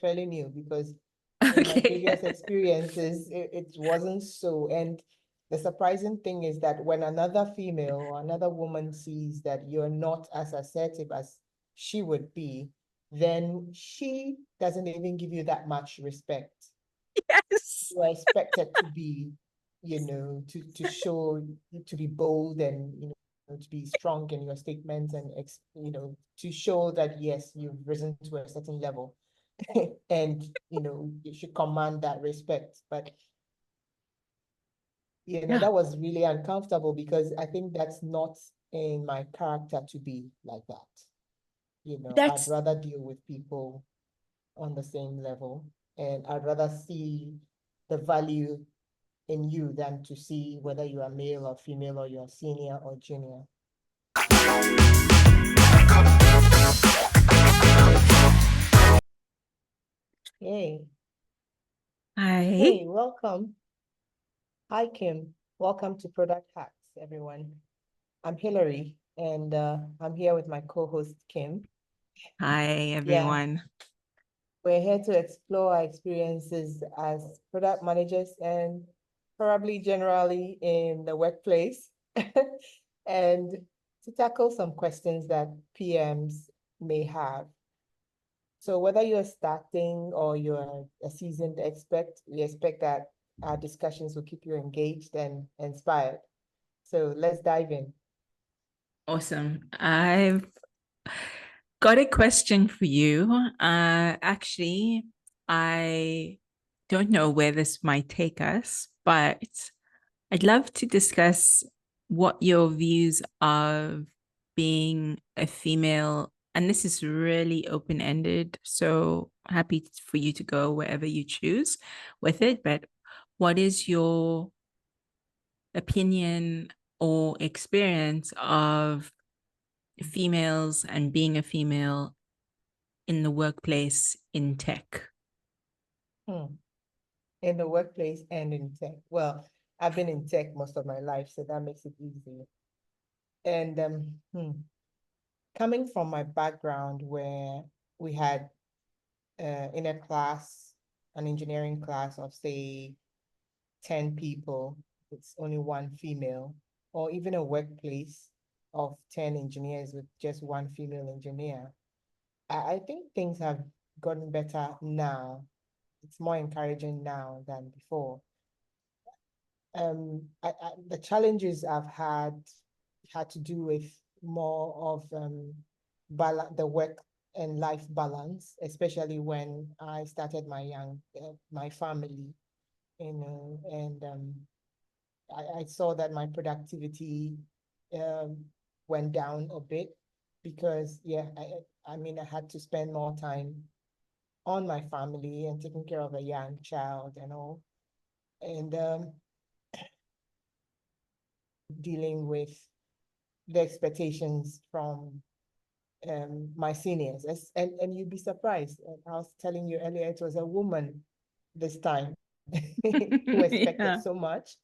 fairly new because in my Okay. previous experiences, it wasn't so. And the surprising thing is that when another female or another woman sees that you're not as assertive as she would be, then she doesn't even give you that much respect. Yes. You are expected to be, to show, to be bold and, to be strong in your statements and, to show that, yes, you've risen to a certain level and, you should command that respect. But, Yeah. that was really uncomfortable because I think that's not in my character to be like that. I'd That's rather deal with people on the same level, and I'd rather see the value in you than to see whether you are male or female or you're senior or junior. Hey, I hey, welcome. Hi, Kim. Welcome to Product Hacks, everyone. I'm Hilary, and I'm here with my co-host, Kim. Hi Yeah, everyone. we're here to explore our experiences as product managers and probably generally in the workplace and to tackle some questions that PMs may have. So whether you're starting or you're a seasoned expert, we expect that our discussions will keep you engaged and inspired. So let's dive in. Awesome. I've got a question for you. Actually, I don't know where this might take us, but I'd love to discuss what your views of being a female, and this is really open-ended, so happy for you to go wherever you choose with it, but what is your opinion or experience of females and being a female in the workplace in tech? Hmm. In the workplace and in tech. Well, I've been in tech most of my life, so that makes it easy. And coming from my background where we had in a class, an engineering class of say 10 people, it's only one female, or even a workplace of 10 engineers with just one female engineer. I think things have gotten better now. It's more encouraging now than before. The challenges I've had to do with more of the work and life balance, especially when I started my family, and I saw that my productivity um, went down a bit because, yeah, I mean, I had to spend more time on my family and taking care of a young child and all. And dealing with the expectations from my seniors. And you'd be surprised. I was telling you earlier, it was a woman this time who expected Yeah. so much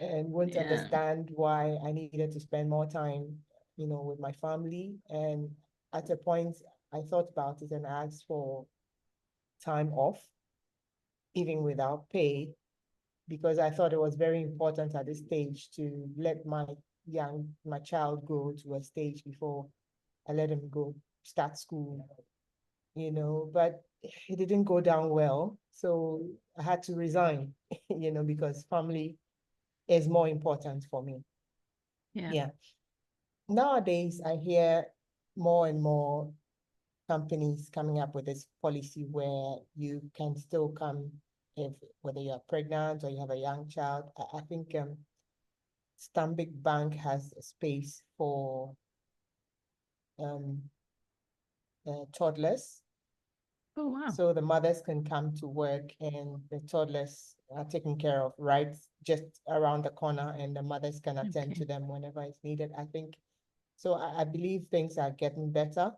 and wouldn't Yeah. understand why I needed to spend more time, with my family. And at a point, I thought about it and asked for time off, even without pay, because I thought it was very important at this stage to let my child grow to a stage before I let him go start school, but it didn't go down well. So I had to resign, because family is more important for me. Yeah. Yeah. Nowadays, I hear more and more companies coming up with this policy where you can still come if whether you're pregnant or you have a young child. I think Stanbic Bank has a space for um, toddlers. Oh, wow. So the mothers can come to work and the toddlers are taken care of right just around the corner, and the mothers can attend Okay. to them whenever it's needed. I think so. I believe things are getting better.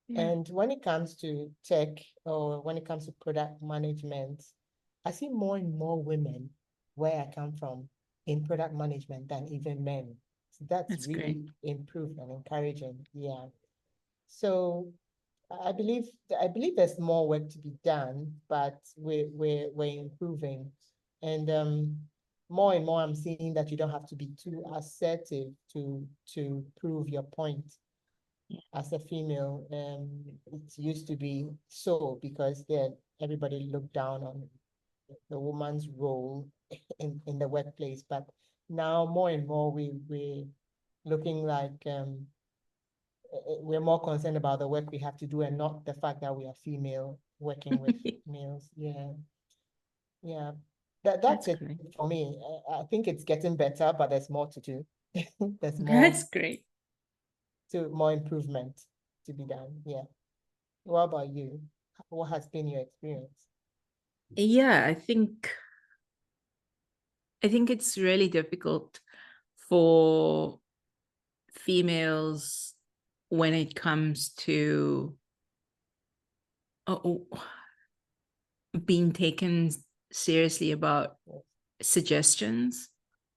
Yeah. And when it comes to tech or when it comes to product management, I see more and more women where I come from in product management than even men. So that's That's great. really improved and encouraging. Yeah. So I believe there's more work to be done, but we're improving. And more and more I'm seeing that you don't have to be too assertive to prove your point as a female. It used to be so because then everybody looked down on the woman's role in the workplace. But now more and more we're looking like we're more concerned about the work we have to do and not the fact that we are female working with males. Yeah. Yeah. That's That's it great. for me. I think it's getting better, but there's more to do. There's That's great. more improvement to be done. Yeah. What about you? What has been your experience? Yeah, I think it's really difficult for females when it comes to oh, being taken seriously about suggestions,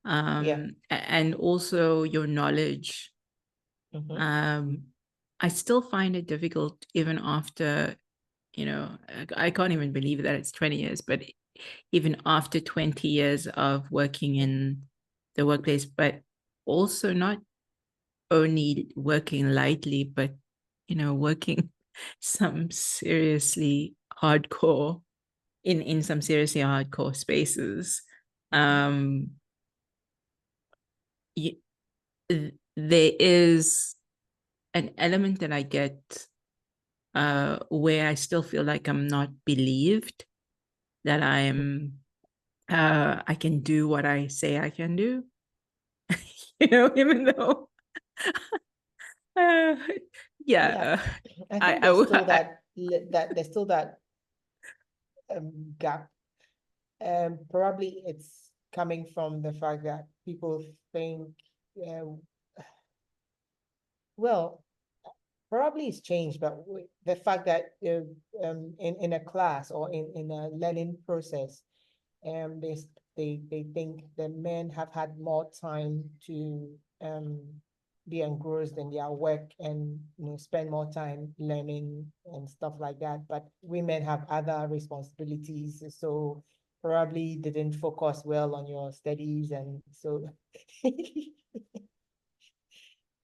Yeah. and also your knowledge. Mm-hmm. I still find it difficult even after, I can't even believe that it's 20 years, but even after 20 years of working in the workplace, but also not only working lightly, but, working some seriously hardcore in some seriously hardcore spaces. Um, there is an element that I get where I still feel like I'm not believed, that I can do what I say I can do, even though, uh, Yeah. yeah, I I, think I, there's w- still I, that there's still that gap. Probably it's coming from the fact that people think, uh, well, probably it's changed, but the fact that in a class or in a learning process, they they think the men have had more time to be engrossed in their work and spend more time learning and stuff like that. But women have other responsibilities, so probably didn't focus well on your studies, and so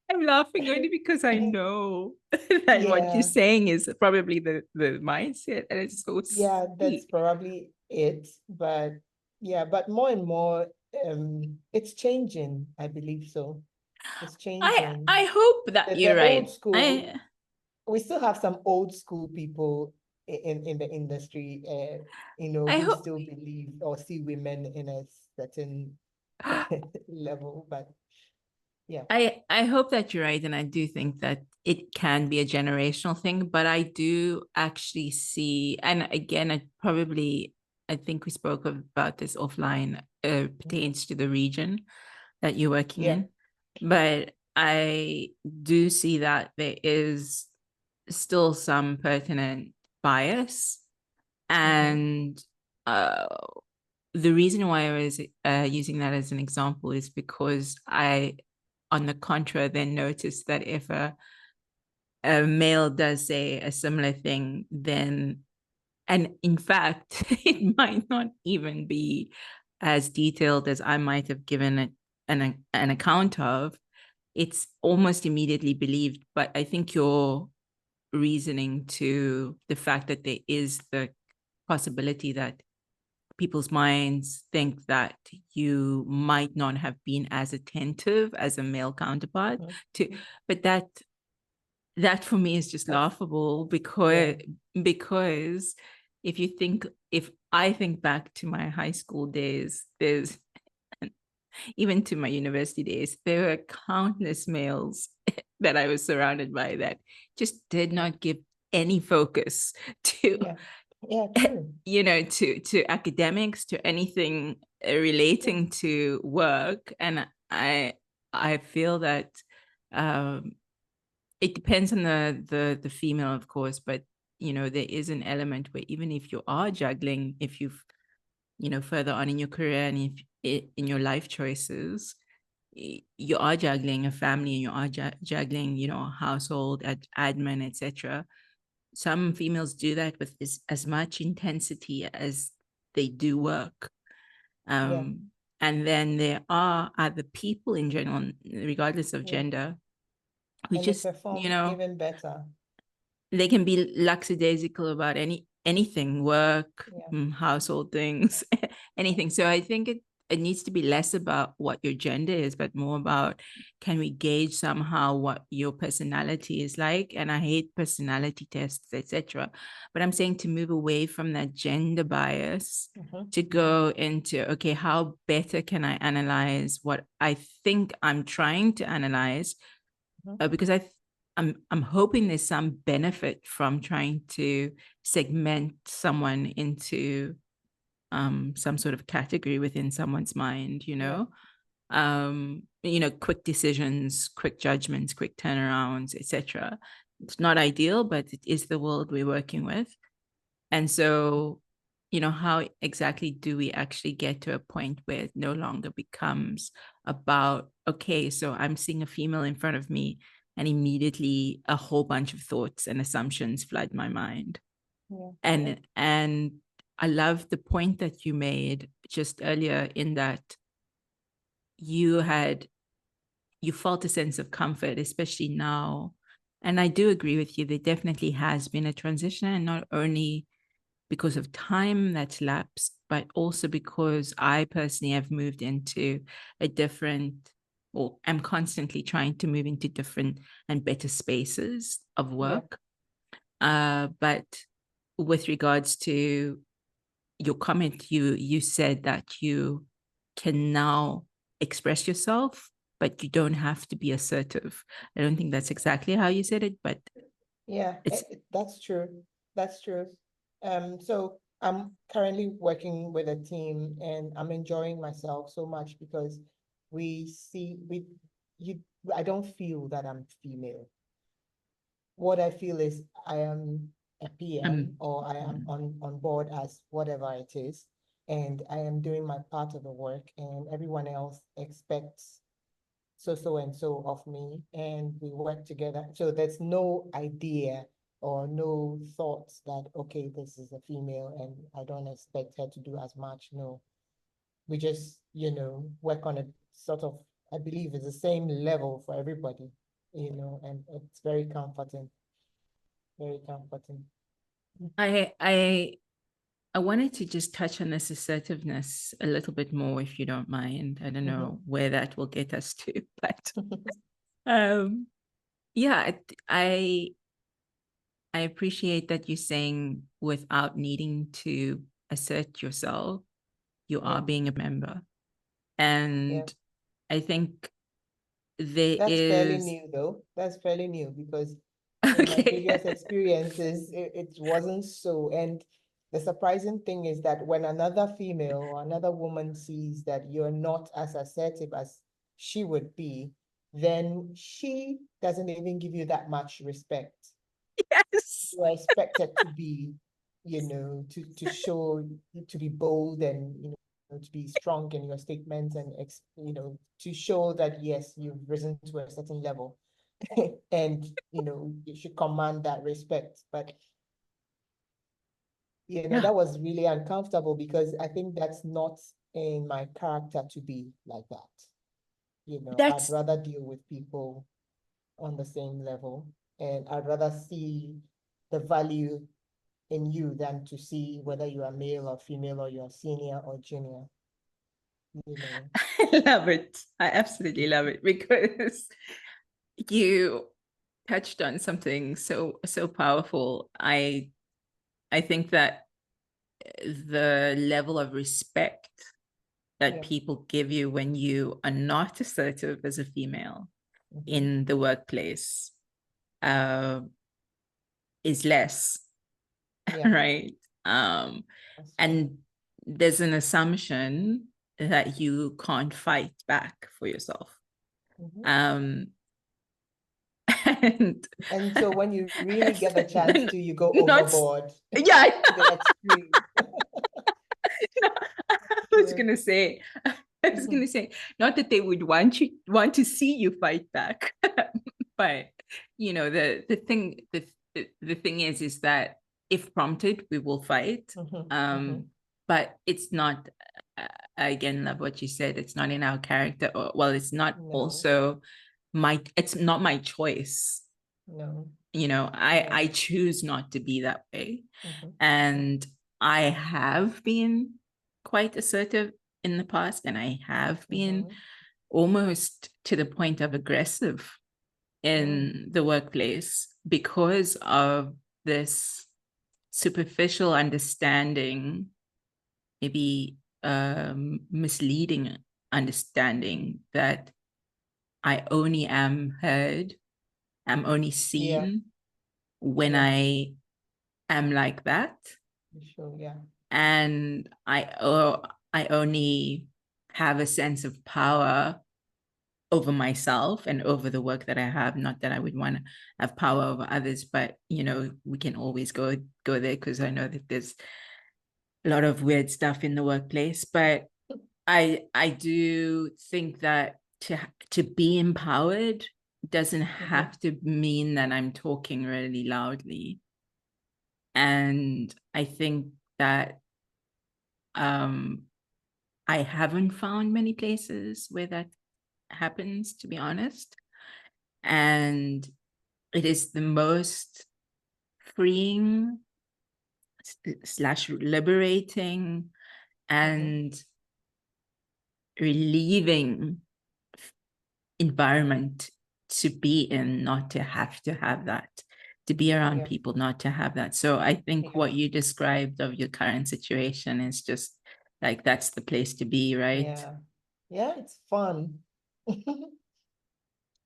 I'm laughing only because I know that what you're yeah. saying is probably the mindset, and it's so Yeah, that's sweet. probably it. But yeah, but more and more, it's changing. I believe so. It's changing. I hope that The you're old right. school, we still have some old school people in the industry, I who hope still believe or see women in a certain level. But yeah, I hope that you're right, and I do think that it can be a generational thing, but I do actually see, and again, I think we spoke about this offline, pertains to the region that you're working yeah, in, but I do see that there is still some pertinent bias, mm-hmm, and uh, the reason why I was using that as an example is because I, on the contra, then noticed that if a male does say a similar thing, then, and in fact, it might not even be as detailed as I might have given it an account of, it's almost immediately believed. But I think your reasoning to the fact that there is the possibility that people's minds think that you might not have been as attentive as a male counterpart mm-hmm. to, but that for me is just That's laughable, yeah, because if I think back to my high school days, there's even to my university days, there were countless males that I was surrounded by that just did yeah, not give any focus to, yeah, yeah, true. to academics, to anything Yeah, relating to work. And I feel that um it depends on the female, of course, but there is an element where even if you are juggling, if you've further on in your career, and if in your life choices, you are juggling a family, and you are juggling household, admin, etc., some females do that with as much intensity as they do work. Yeah, And then there are other people in general, regardless of yeah. gender, who And they just, you perform know, even better. they can be lackadaisical about anything, work, Yeah, household things, anything. So I think it needs to be less about what your gender is, but more about, can we gauge somehow what your personality is like? And I hate personality tests, etc. But I'm saying to move away from that gender bias to go into, okay, how better can I analyze what I think I'm trying to analyze? Because I'm hoping there's some benefit from trying to segment someone into some sort of category within someone's mind, quick decisions, quick judgments, quick turnarounds, etc. It's not ideal, but it is the world we're working with. And so, how exactly do we actually get to a point where it no longer becomes about, okay, so I'm seeing a female in front of me and immediately a whole bunch of thoughts and assumptions flood my mind. yeah, And I love the point that you made just earlier, in that you felt a sense of comfort, especially now. And I do agree with you, there definitely has been a transition, and not only because of time that's lapsed, but also because I personally have moved into a different, or am constantly trying to move into different and better spaces of yeah, work. But with regards to your comment, you said that you can now express yourself, but you don't have to be assertive. I don't think that's exactly how you said it, but yeah. it's That's true. That's true. So I'm currently working with a team and I'm enjoying myself so much because we see we you I don't feel that I'm female. What I feel is I am a PM, or I am on board as whatever it is, and I am doing my part of the work, and everyone else expects so and so of me, and we work together. So there's no idea or no thoughts that, okay, this is a female and I don't expect her to do as much. No, we just, work on a sort of, I believe it's the same level for everybody, and it's very comforting, very comforting. I wanted to just touch on this assertiveness a little bit more, if you don't mind. I don't know where that will get us to, but um, yeah, I appreciate that you're saying, without needing to assert yourself, you are Yeah, being a member. yeah. And I think there That's fairly is, new though. That's fairly new because in my okay. previous experiences, it wasn't so. And the surprising thing is that when another female or another woman sees that you're not as assertive as she would be, then she doesn't even give you that much respect. Yes. You are expected to be, to show, to be bold and, to be strong in your statements and, to show that, yes, you've risen to a certain level and, you should command that respect. But, Yeah. that was really uncomfortable because I think that's not in my character to be like that. I'd That's rather deal with people on the same level, and I'd rather see the value in you than to see whether you are male or female or you're senior or junior, you know. I love it. I absolutely love it, because you touched on something so powerful. I think that the level of respect that Yeah. people give you when you are not assertive as a female Mhm. in the workplace uh, is less, Yeah, right? Um, that's true. and there's an assumption that you can't fight back for yourself. Mhm. Um, and And so when you really get the chance to, you go not, overboard yeah, to the extreme. no, I was True. gonna say, I was Mhm. gonna say, not that they would want to see you fight back, but the thing, the thing is that if prompted, we will fight. But it's not, again, love what you said, it's not in our character, or well, it's not No. also it's not my choice. No. I choose not to be that way. And I have been quite assertive in the past, and I have been almost to the point of aggressive in the workplace because of this superficial understanding, maybe misleading understanding that I only am heard, I'm only seen when I am like that. Sure, yeah. And I only have a sense of power over myself and over the work that I have. Not that I would want to have power over others, but we can always go there, because I know that there's a lot of weird stuff in the workplace. But I do think that to be empowered doesn't have to mean that I'm talking really loudly. And I think that I haven't found many places where that happens, to be honest. And it is the most freeing / liberating and relieving environment to be in, not to have that, to be around people, not to have that. So I think what you described of your current situation is just like, that's the place to be, right? Yeah, it's fun.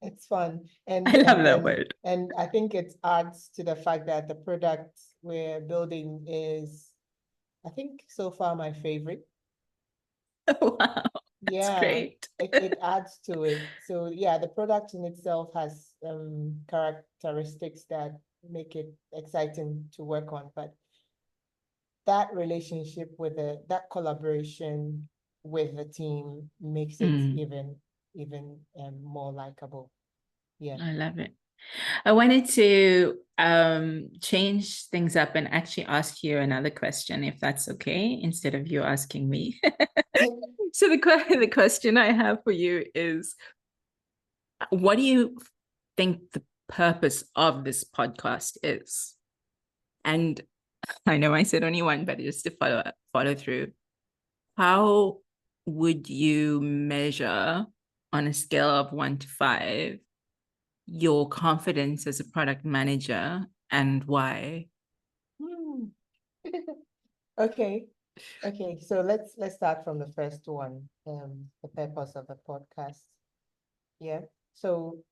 It's fun. And I love that word. And I think it adds to the fact that the product we're building is, I think, so far my favorite. Wow, that's great. It adds to it. So yeah, the product in itself has characteristics that make it exciting to work on, but that relationship with that collaboration with the team makes it even more likable. Yeah. I love it. I wanted to change things up and actually ask you another question, if that's okay, instead of you asking me. So the question I have for you is, what do you think the purpose of this podcast is? And I know I said only one, but just to follow through, how would you measure on a scale of 1 to 5 your confidence as a product manager, and why? Okay. So let's start from the first one, the purpose of the podcast. Yeah. So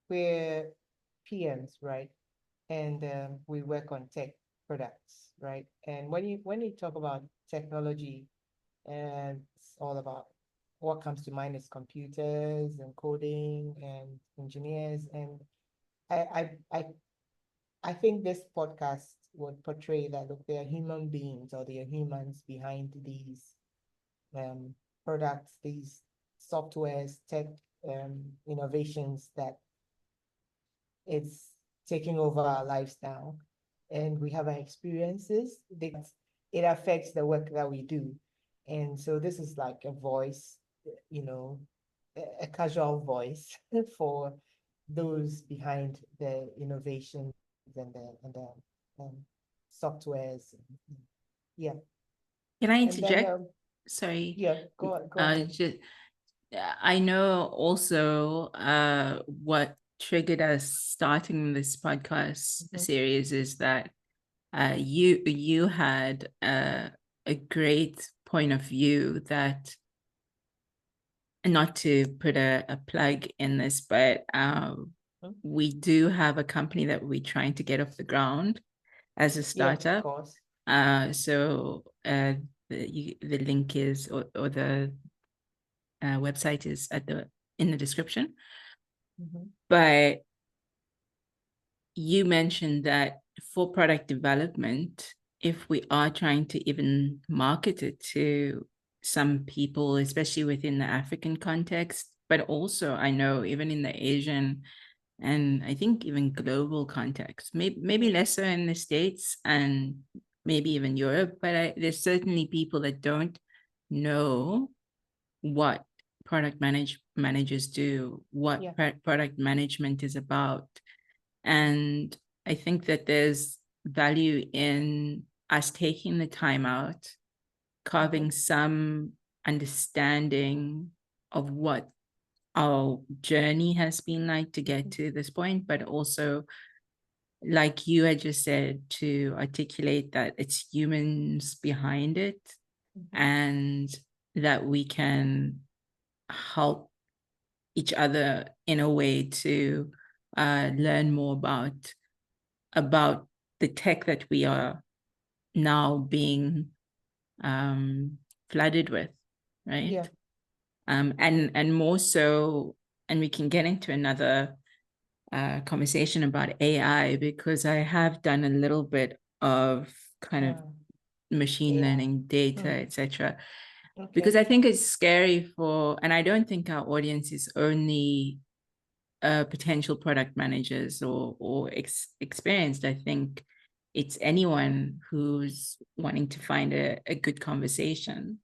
we're PMs, right? And we work on tech products, right? And when you talk about technology, and it's all about what comes to mind is computers and coding and engineers. And I think this podcast would portray that, look, there are human beings, or there are humans behind these products, these softwares, tech innovations that it's taking over our lives now. And we have our experiences. It affects the work that we do. And so this is like a voice, a casual voice for those behind the innovations and the softwares. Yeah. Can I And then interject? Sorry. yeah, go ahead. I know also what triggered us starting this podcast series is that you had a great point of view that, not to put a plug in this, but we do have a company that we're trying to get off the ground as a startup. Yeah, of course. So the link is, or the website is in the description. But you mentioned that for product development, if we are trying to even market it to some people, especially within the African context, but also I know even in the Asian and I think even global context, maybe less so in the States and maybe even Europe, but there's certainly people that don't know what managers do, what product management is about. And I think that there's value in us taking the time out, carving some understanding of what our journey has been like to get to this point, but also, like you had just said, to articulate that it's humans behind it, and that we can help each other in a way to learn more about the tech that we are now being flooded with, right? Yeah. And more so, and we can get into another conversation about AI, because I have done a little bit of kind of machine learning, data, etc. Because I think it's scary and I don't think our audience is only potential product managers or experienced. I think it's anyone who's wanting to find a good conversation.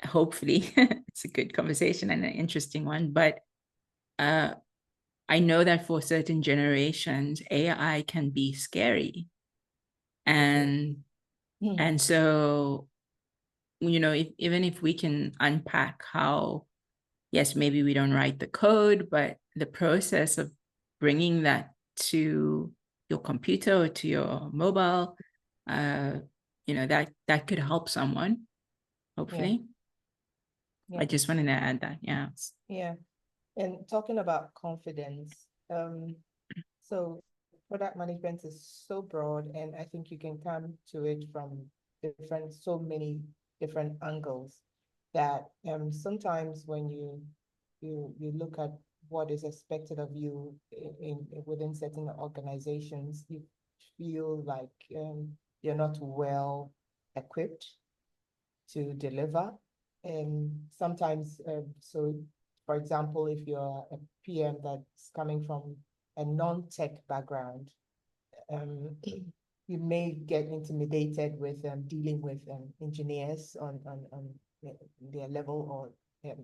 Hopefully it's a good conversation and an interesting one, but I know that for certain generations, AI can be scary. And so, even if we can unpack how, yes, maybe we don't write the code, but the process of bringing that to your computer or to your mobile, that could help someone, hopefully. I just wanted to add that. Yeah. And talking about confidence, so product management is so broad, and I think you can come to it from so many different angles that sometimes when you look at what is expected of you within certain organizations, you feel like you're not well equipped to deliver. And sometimes, so for example, if you're a PM that's coming from a non-tech background, you may get intimidated with dealing with engineers on their level, or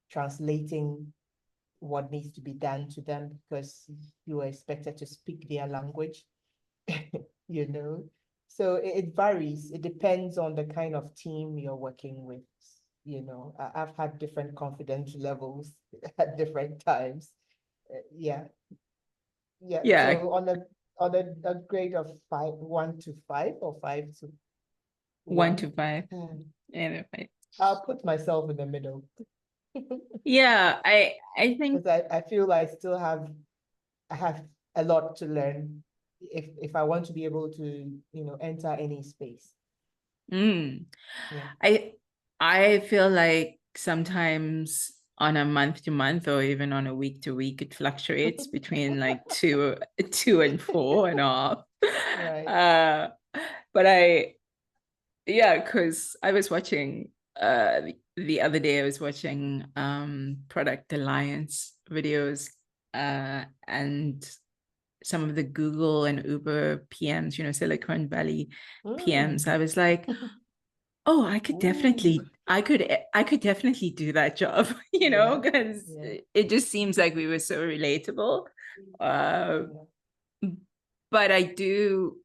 translating what needs to be done to them because you are expected to speak their language, So it varies. It depends on the kind of team you're working with. I've had different confidence levels at different times. Yeah. So on a grade of 1 to 5 or 5 to 1 to 5. I'll put myself in the middle. Yeah, I think because I feel I still have a lot to learn if I want to be able to enter any space. I feel like sometimes on a month to month or even on a week to week, it fluctuates between like 2 and 4.5. Right. But because I was watching the other day, I was watching Product Alliance videos and some of the Google and Uber PMs, Silicon Valley PMs. I was like, oh, I could definitely do that job, because it just seems like we were so relatable. But I do,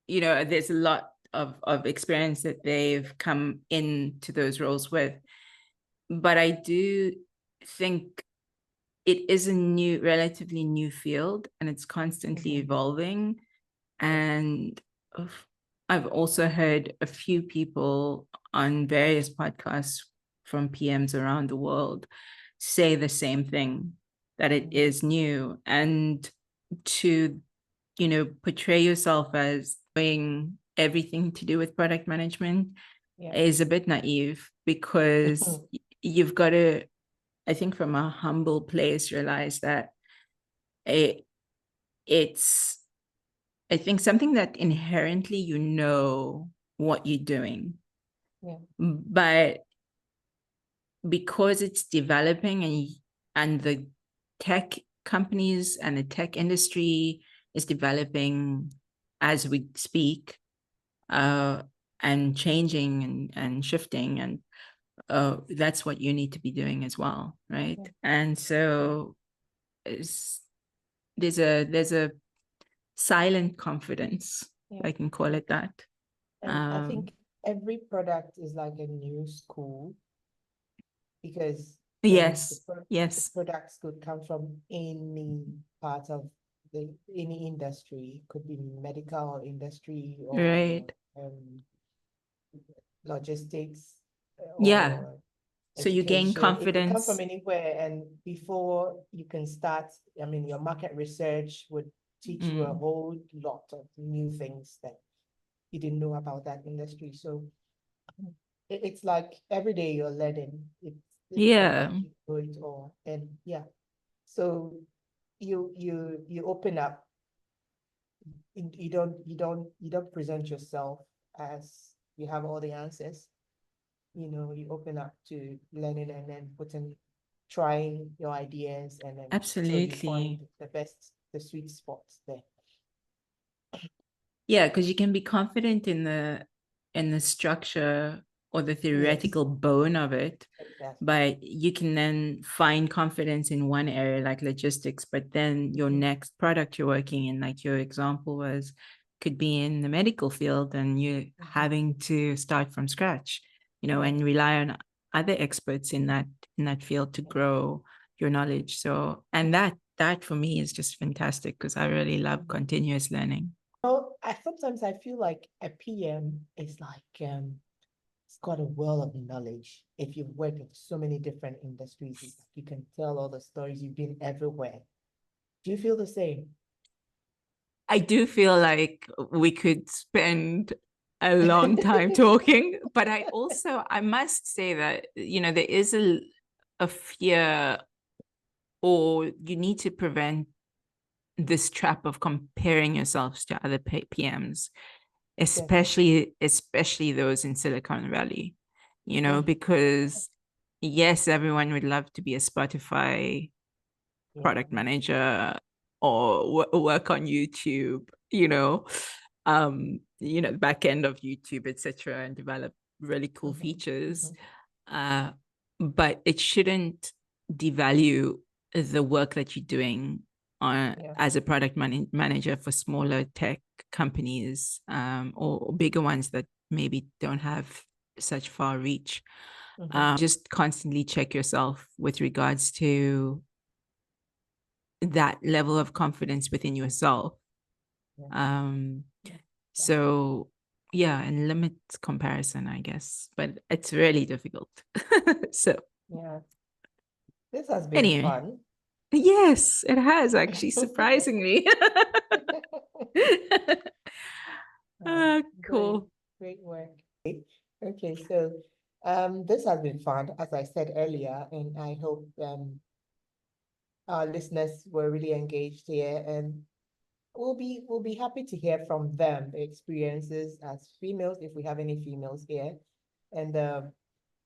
there's a lot of experience that they've come into those roles with. But I do think it is a relatively new field, and it's constantly evolving. And I've also heard a few people on various podcasts from PMs around the world say the same thing, that it is new. And to, portray yourself as doing everything to do with product management is a bit naive, because you've got to, I think from a humble place, realize that it's, I think, something that inherently what you're doing. But because it's developing and the tech companies and the tech industry is developing as we speak, and changing and shifting, and that's what you need to be doing as well, right? Yeah. And so there's a silent confidence, Yeah. I can call it that. And I think every product is like a new school, because Yes, the yes, products could come from any part of any industry. It could be medical industry or right. logistics Yeah. or So you gain education. It could come from confidence. anywhere, and before you can start, I mean, your market research would teach you a whole lot of new things that you didn't know about that industry. So it's like every day you're learning. It's Yeah, like you know it all, and yeah. So you open up. You don't present yourself as you have all the answers. You open up to learning and then trying your ideas, and then till you find absolutely. the sweet spots there. Yeah, because you can be confident in the structure or the Yes, theoretical bone of it, exactly. but you can then find confidence in one area like logistics, but then your next product you're working in, like your example was, could be in the medical field, and you're having to start from scratch, Yeah. and rely on other experts in that field to grow your knowledge. So, and that for me is just fantastic, because I really love continuous learning. Well, sometimes I feel like a PM is like it's got a well of knowledge. If you've worked in so many different industries, it's like you can tell all the stories. You've been everywhere. Do you feel the same? I do feel like we could spend a long time talking, but I must say that, there is a fear, or you need to prevent this trap of comparing yourselves to other PMs, especially those in Silicon Valley, because yes, everyone would love to be a Spotify product manager or work on YouTube, the back end of YouTube, etc., and develop really cool features. But it shouldn't devalue the work that you're doing as a product manager for smaller tech companies, or bigger ones that maybe don't have such far reach. Just constantly check yourself with regards to that level of confidence within yourself. So yeah, and limit comparison, I guess, but it's really difficult. So Yeah, this has been anyway, fun. yes, it has actually, surprisingly. Great, Cool. great work. Okay, so this has been fun, as I said earlier, and I hope our listeners were really engaged here, and we'll be happy to hear from them, the experiences as females, if we have any females here, and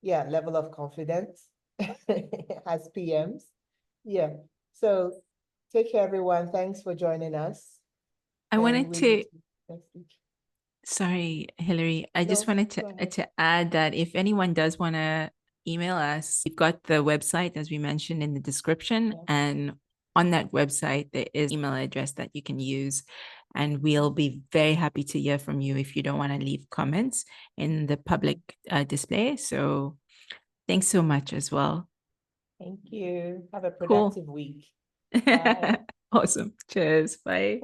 yeah, level of confidence as PMs. Yeah. So take care, everyone. Thanks for joining us. I And wanted to, next week. sorry, Hilary, I just No, wanted go ahead. to add that if anyone does want to email us, we've got the website, as we mentioned, in the description. Yeah. And on that website, there is an email address that you can use. And we'll be very happy to hear from you if you don't want to leave comments in the public display. So thanks so much as well. Thank you. Have a Cool. productive week. Bye. Awesome. Cheers. Bye.